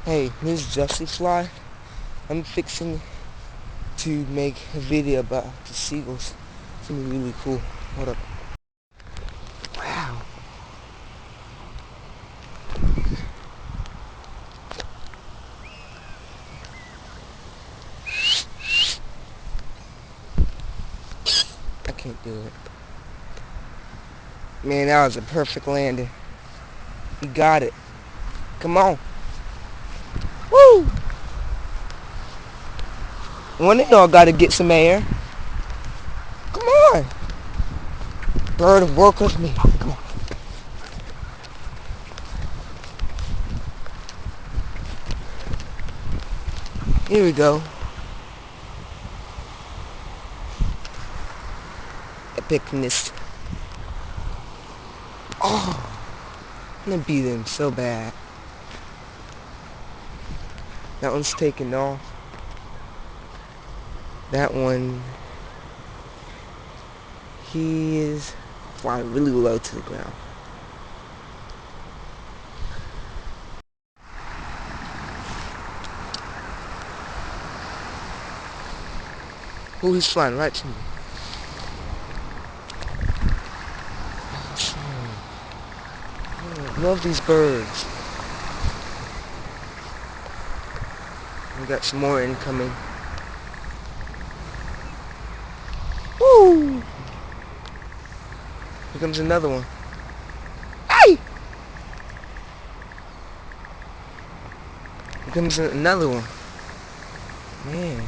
Hey, this is Justy Fly. I'm fixing to make a video about the seagulls. It's gonna be really cool. Hold up. Wow. I can't do it. Man, that was a perfect landing. You got it. Come on. Woo! One of y'all gotta get some air. Come on. Bird, work with me. Come on. Here we go. Epicness. Oh, I'm gonna beat him so bad. That one's taking off. That one, he is flying really low to the ground. Oh, he's flying right to me. I love these birds. We got some more incoming. Woo! Here comes another one. Hey! Here comes another one. Man.